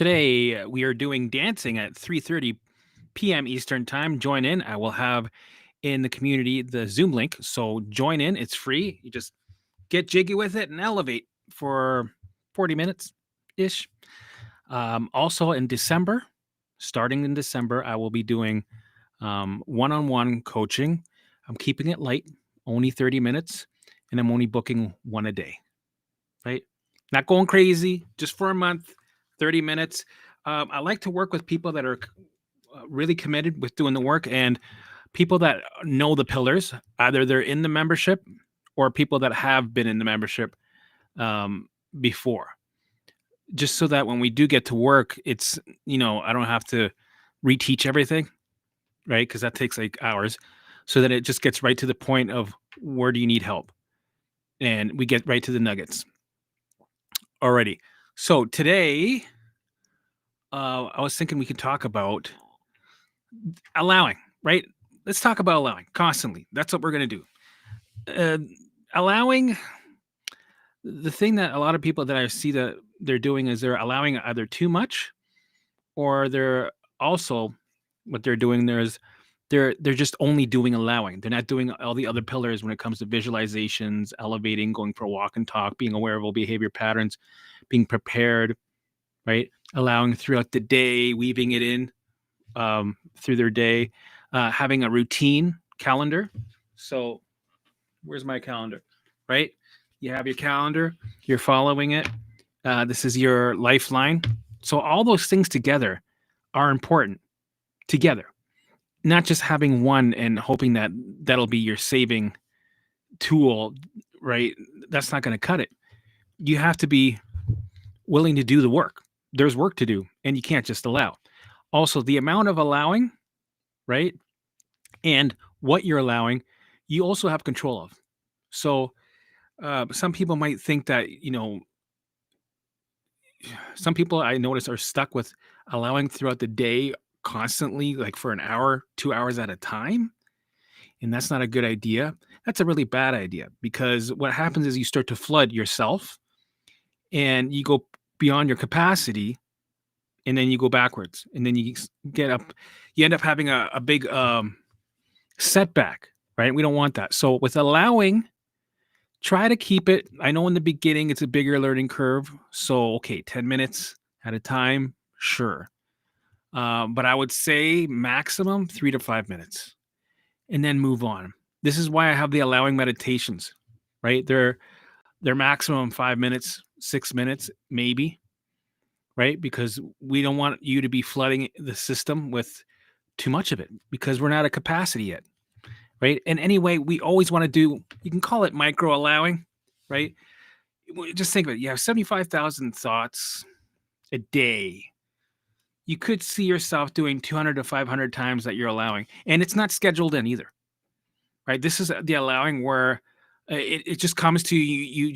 Today we are doing dancing at 3:30 p.m. Eastern Time. Join in. I will have in the community the Zoom link. So join in. It's free. You just get jiggy with it and elevate for 40 minutes ish. Also in December, starting in December, I will be doing one-on-one coaching. I'm keeping it light, only 30 minutes, and I'm only booking one a day, right? Not going crazy, just for a month, 30 minutes. I like to work with people that are really committed with doing the work and people that know the pillars. Either they're in the membership or people that have been in the membership before. Just so that when we do get to work, it's, I don't have to reteach everything, right? Because that takes like hours. So that it just gets right to the point of where do you need help? And we get right to the nuggets. Alrighty. So today, I was thinking we could talk about allowing, right? Let's talk about allowing constantly. That's what we're going to do. Allowing, the thing that a lot of people that I see that they're doing is they're allowing either too much or they're also what they're doing there is they're just only doing allowing. They're not doing all the other pillars when it comes to visualizations, elevating, going for a walk and talk, being aware of all behavior patterns, being prepared, right? Allowing throughout the day, weaving it in through their day, having a routine calendar. So where's my calendar, right? You have your calendar, you're following it. This is your lifeline. So all those things together are important together, not just having one and hoping that that'll be your saving tool, right? That's not going to cut it. You have to be willing to do the work. There's work to do, and you can't just allow. Also, the amount of allowing, right? And what you're allowing, you also have control of. So some people might think that, some people I notice are stuck with allowing throughout the day constantly, like for an hour, 2 hours at a time. And that's not a good idea. That's a really bad idea because what happens is you start to flood yourself and you go beyond your capacity and then you go backwards and then you end up having a big setback, right? We don't want that. So with allowing, try to keep it. I know in the beginning it's a bigger learning curve. So, okay, 10 minutes at a time, sure. But I would say maximum 3 to 5 minutes and then move on. This is why I have the allowing meditations, right? They're maximum 5 minutes, 6 minutes, maybe, right? Because we don't want you to be flooding the system with too much of it because we're not at capacity yet. Right. And anyway, we always want to do, you can call it micro allowing, right? Just think of it. You have 75,000 thoughts a day. You could see yourself doing 200 to 500 times that you're allowing. And it's not scheduled in either, right? This is the allowing where it just comes to you.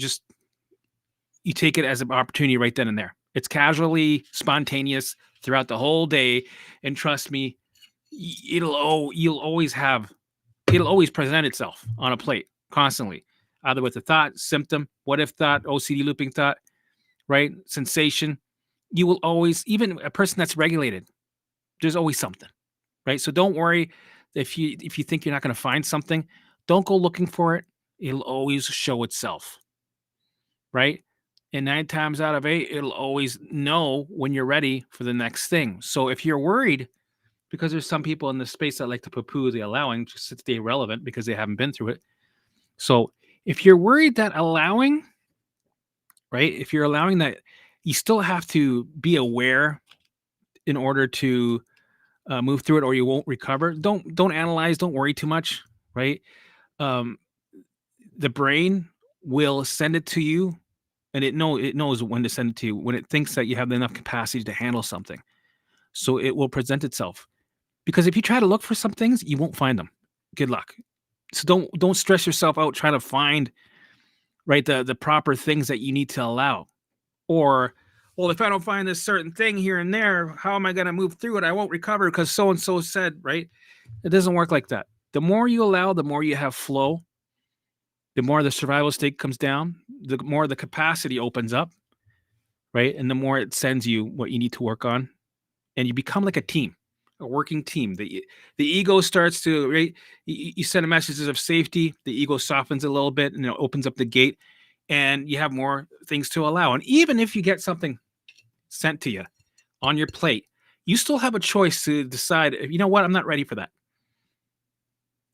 You take it as an opportunity right then and there. It's casually spontaneous throughout the whole day. And trust me, you'll always present itself on a plate constantly, either with a thought, symptom, what if thought, OCD looping thought, right? Sensation. You will always, even a person that's regulated, there's always something, right? So don't worry if you think you're not going to find something, don't go looking for it. It'll always show itself, right? And 9 times out of 8, it'll always know when you're ready for the next thing. So if you're worried, because there's some people in the space that like to poo-poo the allowing just to stay relevant because they haven't been through it. So if you're worried that allowing, right, if you're allowing that, you still have to be aware in order to move through it or you won't recover. Don't analyze, don't worry too much, right? The brain will send it to you and it knows when to send it to you when it thinks that you have enough capacity to handle something. So it will present itself. Because if you try to look for some things, you won't find them. Good luck. So don't stress yourself out trying to find, right, the proper things that you need to allow. Or, well, if I don't find this certain thing here and there, how am I going to move through it? I won't recover because so-and-so said, right? It doesn't work like that. The more you allow, the more you have flow. The more the survival state comes down, the more the capacity opens up, right? And the more it sends you what you need to work on, and you become like a team, a working team. The ego starts to, right. You send a messages of safety. The ego softens a little bit, and it opens up the gate, and you have more things to allow. And even if you get something sent to you on your plate, you still have a choice to decide. You know what? I'm not ready for that.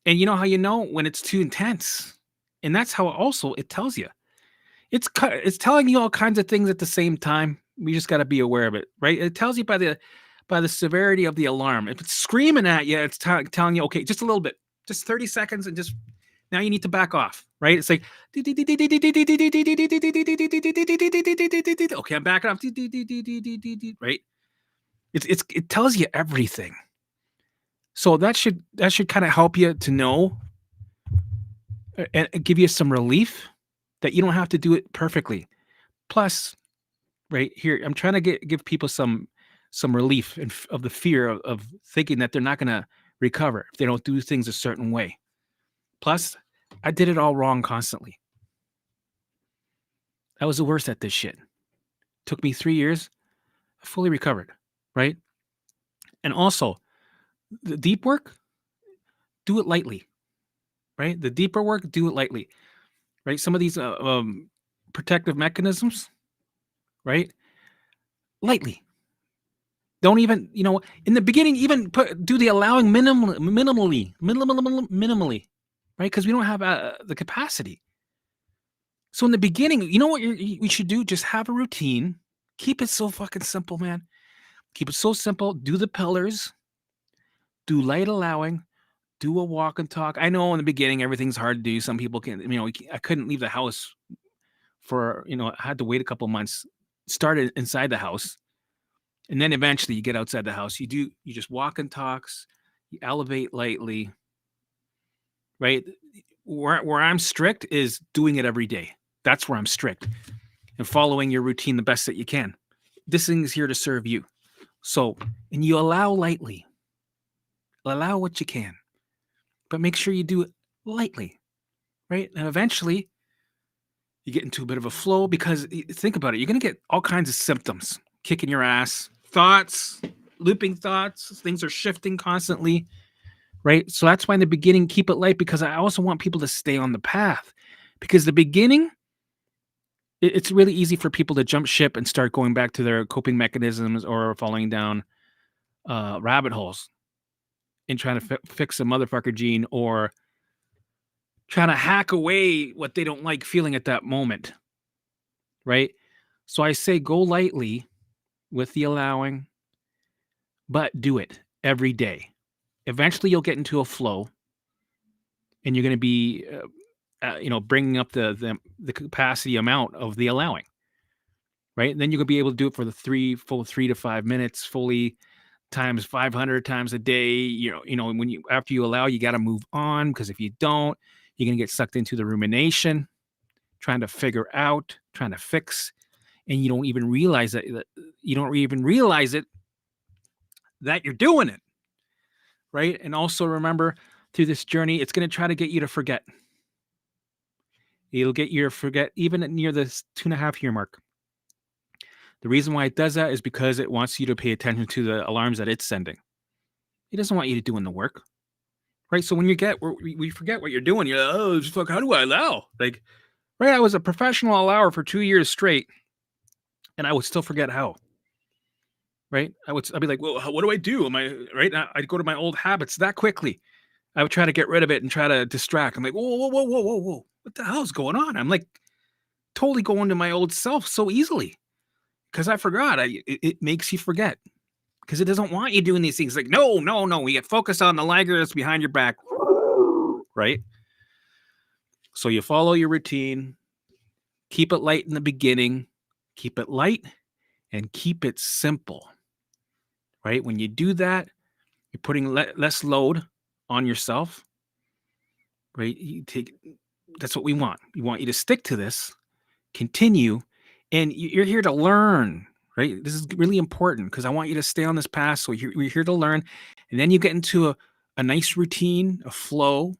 And you know how you know when it's too intense, and that's how also it tells you. It's telling you all kinds of things at the same time. We just gotta be aware of it, right? It tells you by the severity of the alarm. If it's screaming at you, it's telling you, okay, just a little bit, just 30 seconds, and just now you need to back off, right? It's like, okay, I'm backing off, right? It tells you everything. So that should kind of help you to know and give you some relief that you don't have to do it perfectly. Plus, right here, I'm trying to give people some relief of the fear of thinking that they're not going to recover if they don't do things a certain way. Plus, I did it all wrong constantly. I was the worst at this shit. Took me 3 years. I fully recovered, right? And also, the deep work, do it lightly, right? The deeper work, do it lightly, right? Some of these protective mechanisms, right? Lightly. Don't even, in the beginning, even do the allowing minimally, right? Because we don't have the capacity. So in the beginning, you know what we should do? Just have a routine. Keep it so fucking simple, man. Keep it so simple. Do the pillars. Do light allowing. Do a walk and talk. I know in the beginning everything's hard to do. Some people can, I couldn't leave the house for, I had to wait a couple months. Started inside the house. And then eventually you get outside the house. You just walk and talks. You elevate lightly. Right? Where I'm strict is doing it every day. That's where I'm strict. And following your routine the best that you can. This thing is here to serve you. So, and you allow lightly. Allow what you can. But make sure you do it lightly. Right? And eventually you get into a bit of a flow because think about it. You're going to get all kinds of symptoms. Kicking your ass. Thoughts. Looping thoughts. Things are shifting constantly. Right? So that's why in the beginning, keep it light, because I also want people to stay on the path. Because the beginning, it's really easy for people to jump ship and start going back to their coping mechanisms or falling down rabbit holes and trying to fix a motherfucker gene or trying to hack away what they don't like feeling at that moment. Right? So I say go lightly with the allowing, but do it every day. Eventually you'll get into a flow and you're going to be bringing up the capacity amount of the allowing, right? And then you're gonna be able to do it for the 3 to 5 minutes fully times 500 times a day. When after you allow, you got to move on, because if you don't, you're gonna get sucked into the rumination, trying to figure out, trying to fix, and you don't even realize that that you're doing it, right? And also remember, through this journey, it's gonna try to get you to forget. It'll get you to forget even near the 2.5 year mark. The reason why it does that is because it wants you to pay attention to the alarms that it's sending. It doesn't want you to doing the work, right? So when we forget what you're doing, you're like, oh, fuck, how do I allow? Like, right? I was a professional allower for 2 years straight, and I would still forget how. Right? I'd be like, well, what do I do? Am I right? I'd go to my old habits that quickly. I would try to get rid of it and try to distract. I'm like, whoa. What the hell's going on? I'm like totally going to my old self so easily because I forgot. It makes you forget because it doesn't want you doing these things. Like, no. We get focused on the liger that's behind your back, right? So you follow your routine, keep it light in the beginning, keep it light, and keep it simple, right? When you do that, you're putting less load on yourself, right? That's what we want. We want you to stick to this, continue, and you're here to learn, right? This is really important because I want you to stay on this path. So we're here to learn, and then you get into a nice routine, a flow.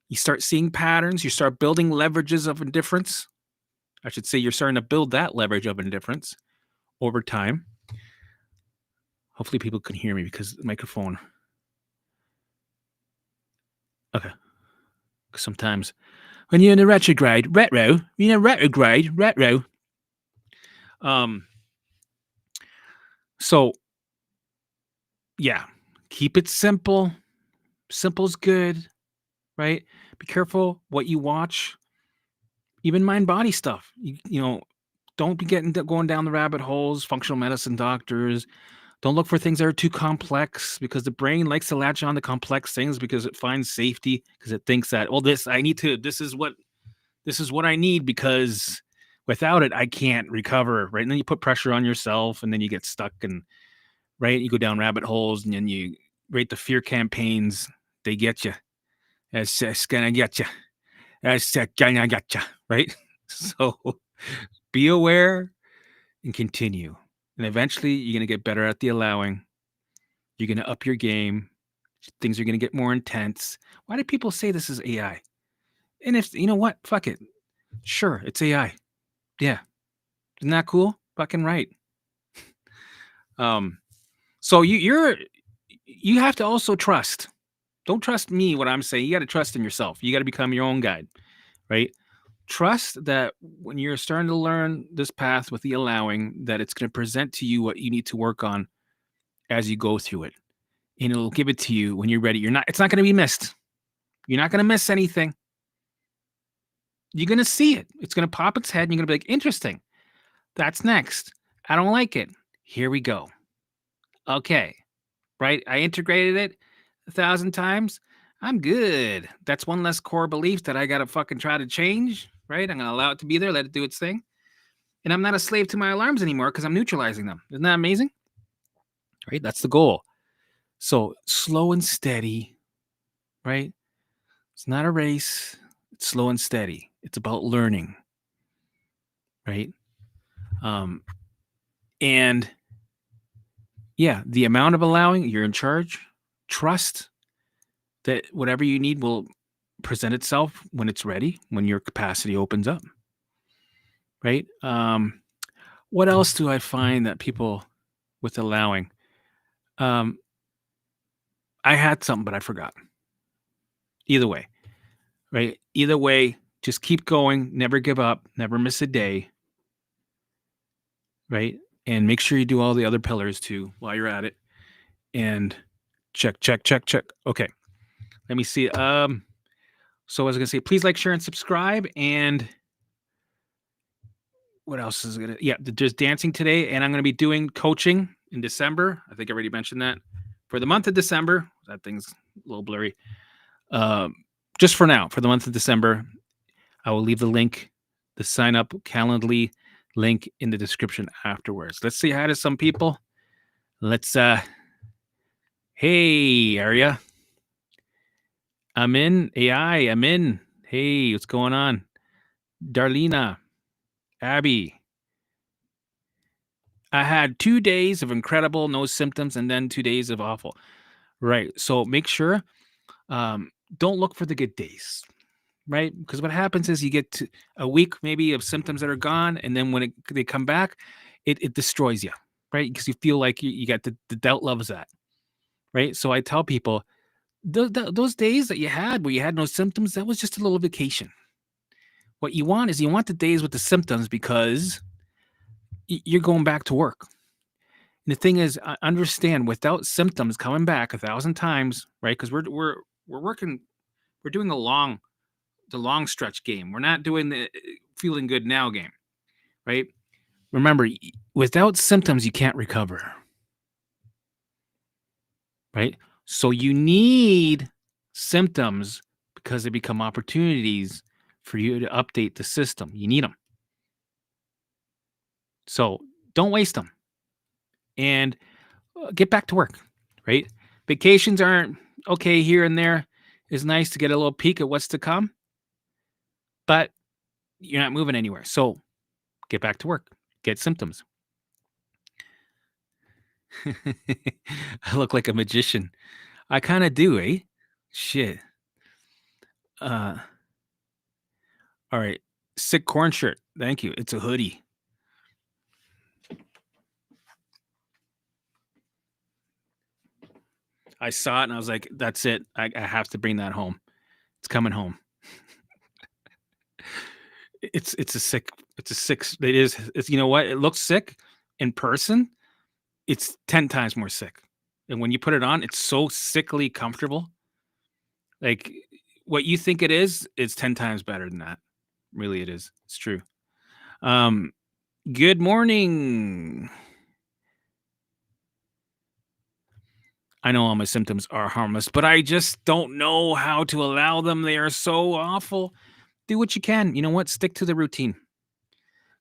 You start seeing patterns. You start building leverages of indifference. I should say you're starting to build that leverage of indifference. over time. Hopefully people can hear me because the microphone. Okay. Sometimes when you're in a retro. Um, so yeah, keep it simple. Simple's good, right? Be careful what you watch. Even mind body stuff. Don't be going down the rabbit holes. Functional medicine doctors. Don't look for things that are too complex because the brain likes to latch on to complex things because it finds safety because it thinks that, well, this is what I need because without it, I can't recover. Right. And then you put pressure on yourself and then you get stuck and right. You go down rabbit holes and then you rate the fear campaigns. They get you. It's gonna get you. It's gonna get you. Right. So be aware and continue. And eventually you're going to get better at the allowing. You're going to up your game. Things are going to get more intense. Why do people say this is AI? And if you know what, fuck it. Sure, it's AI. Yeah. Isn't that cool? Fucking right. So you have to also trust. Don't trust me what I'm saying. You got to trust in yourself. You got to become your own guide, right? Trust that when you're starting to learn this path with the allowing, that it's going to present to you what you need to work on as you go through it. And it'll give it to you when you're ready. It's not going to be missed. You're not going to miss anything. You're going to see it. It's going to pop its head and you're going to be like, interesting. That's next. I don't like it. Here we go. Okay. Right. I integrated it 1,000 times. I'm good. That's one less core belief that I got to fucking try to change. Right. I'm going to allow it to be there, let it do its thing. And I'm not a slave to my alarms anymore because I'm neutralizing them. Isn't that amazing? Right. That's the goal. So slow and steady. Right. It's not a race. It's slow and steady. It's about learning. Right. And yeah, the amount of allowing, you're in charge. Trust that whatever you need will present itself when it's ready, when your capacity opens up. Right. What else do I find that people with allowing? I had something, but I forgot. Either way, right? Either way, just keep going. Never give up. Never miss a day. Right. And make sure you do all the other pillars too while you're at it. And check. Okay. Let me see. So I was gonna say, please like, share, and subscribe. And what else is gonna? Yeah, there's dancing today, and I'm gonna be doing coaching in December. I think I already mentioned that for the month of December. That thing's a little blurry. Just for now, for the month of December, I will leave the link, the sign up Calendly link in the description afterwards. Let's say hi to some people. Let's hey Aria. I'm in. AI, I'm in. Hey, what's going on? Darlena, Abby. I had 2 days of incredible, no symptoms, and then 2 days of awful. Right. So make sure, don't look for the good days, right? Because what happens is you get to a week maybe of symptoms that are gone, and then when they come back, it destroys you, right? Because you feel like you got the doubt loves that, right? So I tell people those days that you had where you had no symptoms, that was just a little vacation. What you want is you want the days with the symptoms because you're going back to work. And the thing is, understand without symptoms coming back 1,000 times, right? Because we're working, we're doing the long stretch game. We're not doing the feeling good now game, right? Remember, without symptoms, you can't recover, right? So you need symptoms because they become opportunities for you to update the system. You need them. So don't waste them and get back to work, right? Vacations aren't okay here and there. It's nice to get a little peek at what's to come, but you're not moving anywhere. So get back to work, get symptoms. I look like a magician. I kind of do, eh? Shit. Uh, all right. Sick corn shirt. Thank you. It's a hoodie. I saw it and I was like, "That's it. I have to bring that home. It's coming home." It's a sick it is it's you know what? It looks sick in person, it's 10 times more sick. And when you put it on, it's so sickly comfortable. Like, what you think it is, it's 10 times better than that. Really, it is. It's true. Um, Good morning. I know all my symptoms are harmless, but I just don't know how to allow them. They are so awful. Do what you can. You know what? Stick to the routine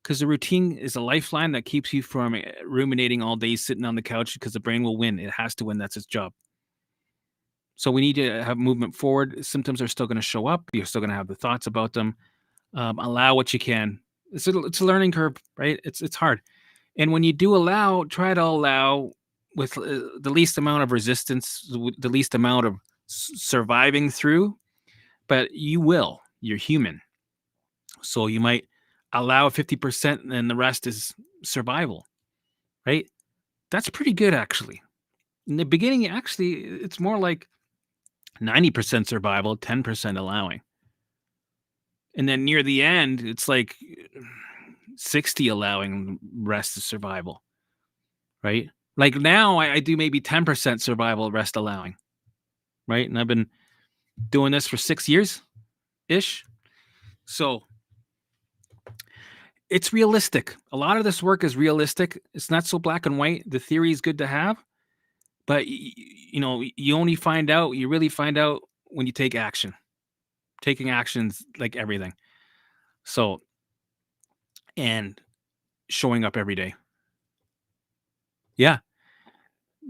because the routine is a lifeline that keeps you from ruminating all day sitting on the couch because the brain will win. It has to win. That's its job. So we need to have movement forward. Symptoms are still going to show up. You're still going to have the thoughts about them. Allow what you can. It's a learning curve, right? It's hard. And when you do allow, try to allow with the least amount of resistance, the least amount of surviving through. But you will. You're human, so you might allow 50%, and then the rest is survival, right? That's pretty good, actually. In the beginning, actually, it's more like 90% survival, 10% allowing. And then near the end, it's like 60 allowing, rest is survival, right? Like now I do maybe 10% survival, rest allowing, right? And I've been doing this for 6 years ish. So it's realistic. A lot of this work is realistic. It's not so black and white. The theory is good to have, but you only find out, you really find out when you take action. Taking actions like everything. So, and showing up every day. Yeah.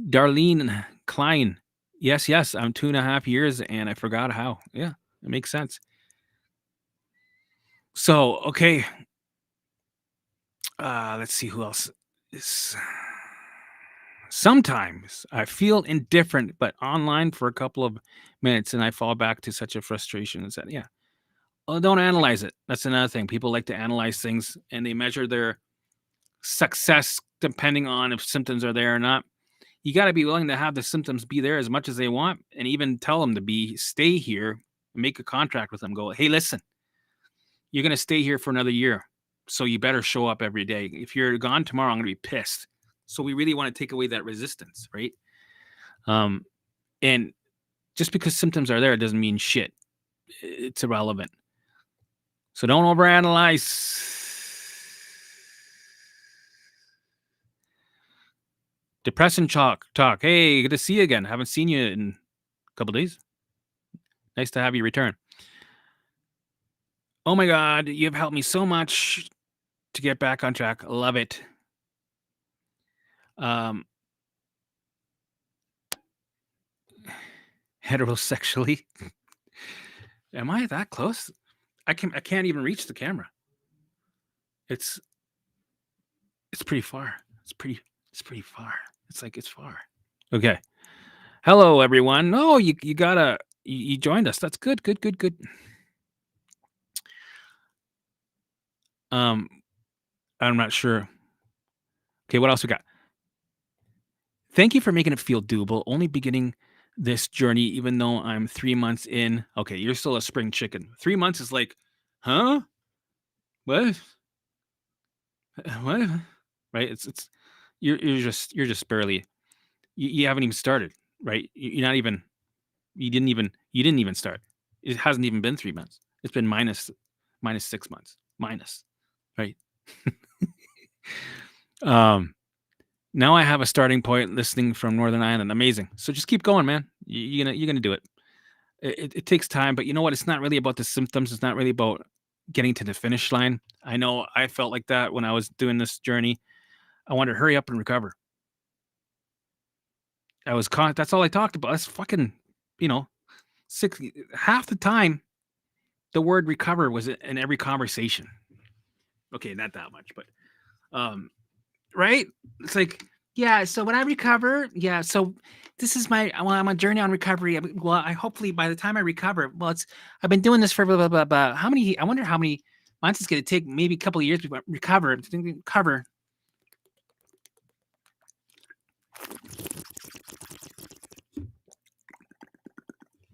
Darlene Klein. Yes, yes. I'm 2.5 years and I forgot how. Yeah, it makes sense. So, okay. Let's see who else is. Sometimes I feel indifferent, but online for a couple of minutes and I fall back to such a frustration. And said, yeah. Well, don't analyze it. That's another thing. People like to analyze things and they measure their success depending on if symptoms are there or not. You got to be willing to have the symptoms be there as much as they want and even tell them to stay here, make a contract with them. Go, hey, listen, you're going to stay here for another year. So you better show up every day. If you're gone tomorrow, I'm going to be pissed. So we really want to take away that resistance, right? And just because symptoms are there, it doesn't mean shit. It's irrelevant. So don't overanalyze. Depression talk. Hey, good to see you again. Haven't seen you in a couple days. Nice to have you return. Oh my God, you've helped me so much to get back on track. Love it. Heterosexually. Am I that close? I can't even reach the camera. It's pretty far. It's pretty far. It's like it's far. Okay. Hello everyone. Oh, you joined us. That's good. I'm not sure. Okay, what else we got? Thank you for making it feel doable. Only beginning this journey, even though I'm 3 months in. Okay, you're still a spring chicken. 3 months is like, huh? What? What? Right? It's you're just barely. You haven't even started, right? You're not even. You didn't even start. It hasn't even been 3 months. It's been minus 6 months. Minus, right? Now I have a starting point listening from Northern Ireland. Amazing. So just keep going, man. You're gonna do it. It takes time, but you know what? It's not really about the symptoms. It's not really about getting to the finish line. I know I felt like that when I was doing this journey. I wanted to hurry up and recover. I was caught. That's all I talked about. That's fucking, you know, half the time the word recover was in every conversation. Okay, not that much, but right? It's like, yeah, so when I recover, yeah, so this is I'm on a journey on recovery. Well, I hopefully by the time I recover, I've been doing this for blah blah blah blah. I wonder how many months it's gonna take, maybe a couple of years before I recover.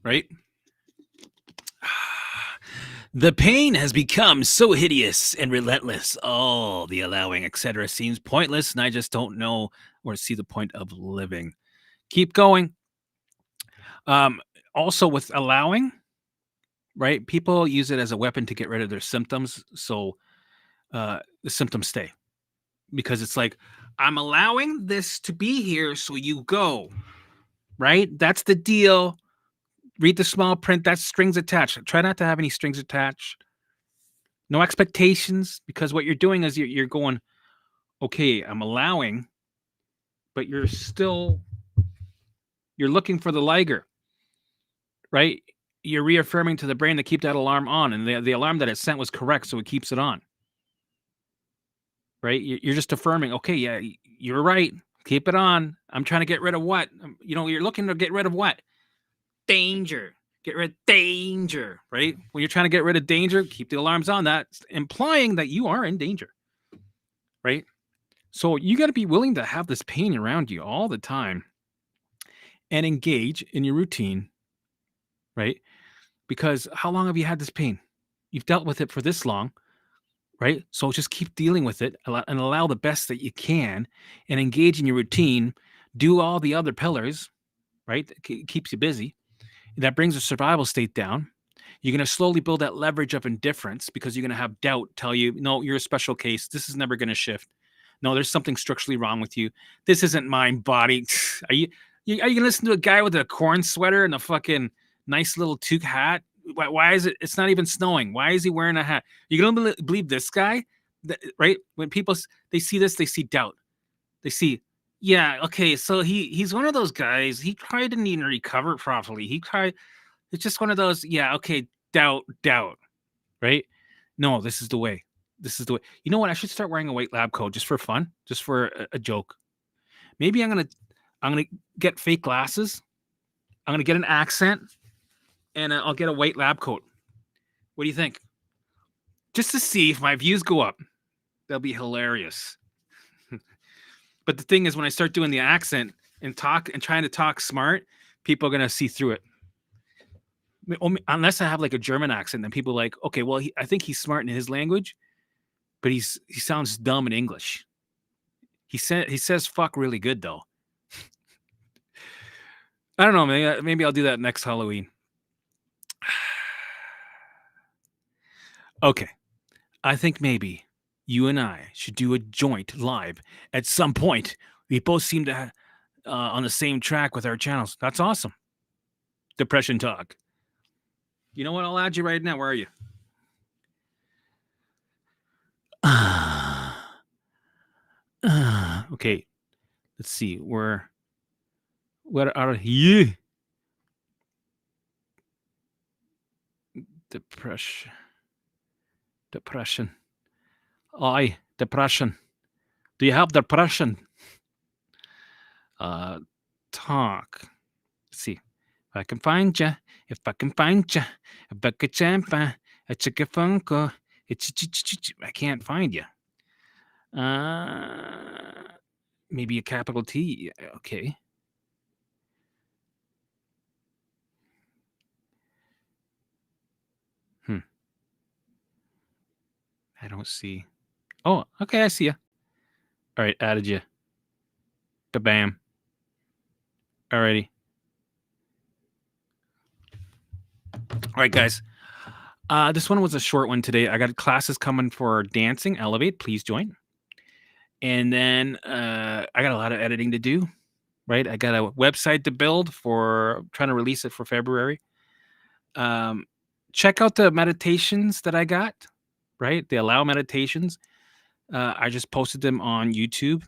right? The pain has become so hideous and relentless. Oh, the allowing, etc., seems pointless, and I just don't know or see the point of living. Keep going. Um, Also, with allowing, right? People use it as a weapon to get rid of their symptoms, so the symptoms stay because it's like I'm allowing this to be here, so you go. Right? That's the deal. Read the small print. That's strings attached. Try not to have any strings attached. No expectations, because what you're doing is you're going, okay, I'm allowing, but you're looking for the liger, right? You're reaffirming to the brain to keep that alarm on, and the alarm that it sent was correct, so it keeps it on, right? You're just affirming, okay, yeah, you're right, keep it on. I'm trying to get rid of what? You're looking to get rid of what? Danger. Get rid of danger, right? When you're trying to get rid of danger, keep the alarms on. That's implying that you are in danger, right? So you got to be willing to have this pain around you all the time and engage in your routine, right? Because how long have you had this pain? You've dealt with it for this long, right? So just keep dealing with it and allow the best that you can and engage in your routine. Do all the other pillars, right? That keeps you busy. That brings the survival state down. You're going to slowly build that leverage of indifference because you're going to have doubt tell you, no, you're a special case. This is never going to shift. No, there's something structurally wrong with you. This isn't my body. Are you going to listen to a guy with a corn sweater and a fucking nice little toque hat? Why is it? It's not even snowing. Why is he wearing a hat? You're going to believe this guy, right? When people they see this, they see doubt. They see, yeah, okay, so he's one of those guys. He probably didn't even recover properly. It's just one of those, yeah, okay, doubt, right? No, this is the way. This is the way. You know what? I should start wearing a white lab coat just for fun, just for a joke. Maybe I'm gonna get fake glasses. I'm gonna get an accent, and I'll get a white lab coat. What do you think? Just to see if my views go up. That'll be hilarious. But the thing is, when I start doing the accent and trying to talk smart, people are gonna see through it. Unless I have like a German accent, then people are like, okay, well, I think he's smart in his language, but he sounds dumb in English. He says fuck really good though. I don't know. Maybe I'll do that next Halloween. Okay, I think maybe you and I should do a joint live at some point. We both seem to on the same track with our channels. That's awesome. Depression talk. You know what? I'll add you right now. Where are you? Okay. Let's see. Where are you? Depression. Depression. Do you have depression? Talk. Let's see. If I can find you. If I can find you. I can't find you. Maybe a capital T. Okay. I don't see. Oh, okay. I see you. All right. Added you. Bam. Alrighty. All right, guys. This one was a short one today. I got classes coming for dancing. Elevate. Please join. And then I got a lot of editing to do. Right. I got a website to build for trying to release it for February. Check out the meditations that I got. Right. The allow meditations. I just posted them on YouTube.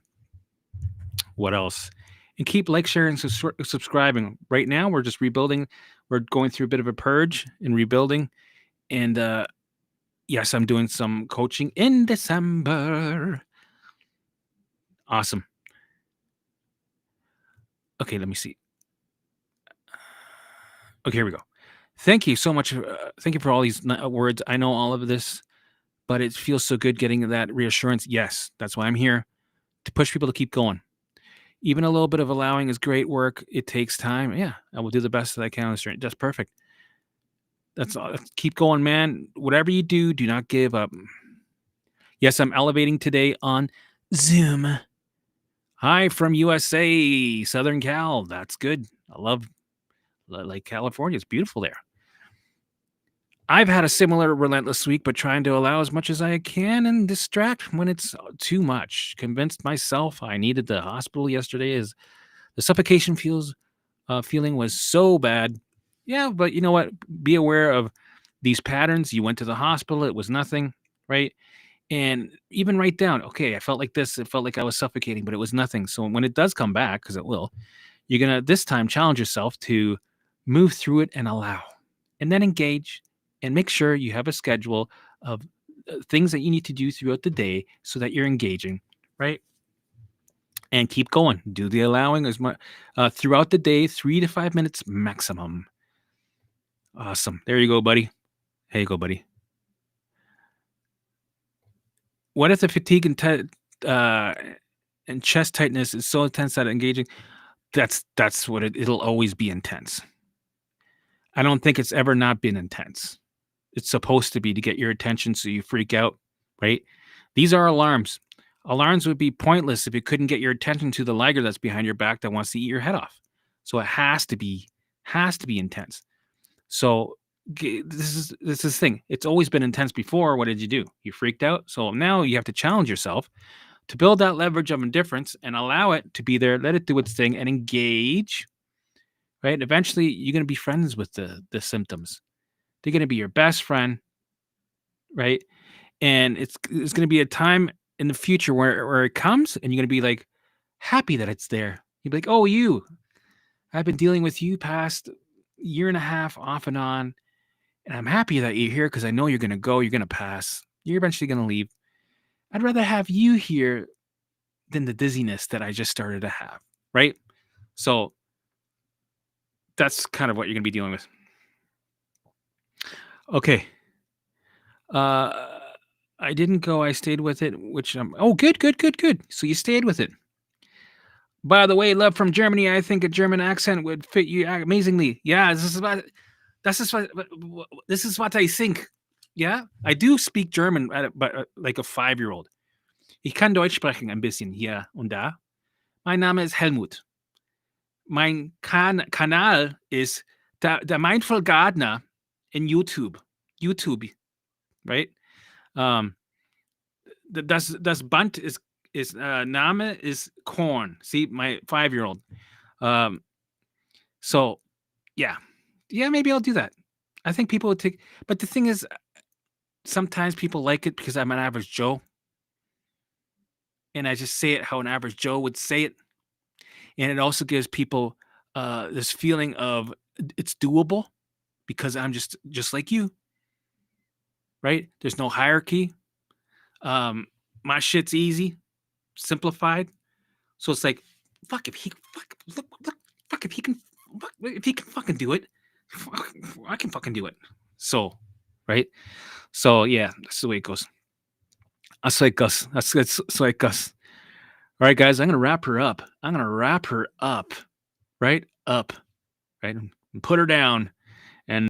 What else? And keep like, sharing, subscribing. Right now, we're just rebuilding. We're going through a bit of a purge and rebuilding. And yes, I'm doing some coaching in December. Awesome. Okay, let me see. Okay, here we go. Thank you so much. Thank you for all these words. I know all of this, but it feels so good getting that reassurance. Yes, that's why I'm here, to push people to keep going. Even a little bit of allowing is great work. It takes time. Yeah, I will do the best that I can on the street. That's perfect. That's all. Keep going, man. Whatever you do, do not give up. Yes, I'm elevating today on Zoom. Hi from USA, Southern Cal. That's good. I love like California. It's beautiful there. I've had a similar relentless week, but trying to allow as much as I can and distract when it's too much. Convinced myself I needed the hospital yesterday as the suffocation feeling was so bad. Yeah, but you know what? Be aware of these patterns. You went to the hospital, it was nothing, right? And even write down, okay, I felt like this, it felt like I was suffocating, but it was nothing. So when it does come back, because it will, you're gonna this time challenge yourself to move through it and allow, and then engage and make sure you have a schedule of things that you need to do throughout the day so that you're engaging, right? And keep going. Do the allowing as much throughout the day, 3 to 5 minutes maximum. Awesome. There you go, buddy. Here you go, buddy. What if the fatigue and chest tightness is so intense that engaging? That's what it'll always be intense. I don't think it's ever not been intense. It's supposed to be to get your attention so you freak out, right? These are alarms. Alarms would be pointless if it couldn't get your attention to the liger that's behind your back that wants to eat your head off. So it has to be intense. So this is the thing. It's always been intense before. What did you do? You freaked out. So now you have to challenge yourself to build that leverage of indifference and allow it to be there, let it do its thing and engage, right? Eventually you're going to be friends with the symptoms. They're going to be your best friend, right? And it's going to be a time in the future where it comes and you're going to be like happy that it's there. You'll be like, "Oh, I've been dealing with you past year and a half off and on, and I'm happy that you're here because I know you're going to go, you're going to pass. You're eventually going to leave. I'd rather have you here than the dizziness that I just started to have." Right? So that's kind of what you're going to be dealing with. Okay. Uh, I didn't go. I stayed with it, which oh, good, good, good, good. So you stayed with it. By the way, love from Germany. I think a German accent would fit you amazingly. Yeah, this is what I think. Yeah, I do speak German, but like a 5-year-old. Ich kann Deutsch sprechen ein bisschen hier und da. Mein Name ist Helmut. Mein Kanal ist der Mindful Gardener in YouTube. YouTube, right? Um, das Band is Name is Corn. See, my 5-year-old. Um, so yeah, maybe I'll do that. I think people would take, but the thing is, sometimes people like it because I'm an average Joe, and I just say it how an average Joe would say it, and it also gives people this feeling of it's doable because I'm just like you, right? There's no hierarchy. My shit's easy, simplified. So it's like, fuck if he fuck look, fuck if he can fucking do it, I can fucking do it. So, right? So yeah, that's the way it goes. That's like us. That's like us. All right, guys, I'm gonna wrap her up. I'm gonna wrap her up, right? Up, right? And put her down.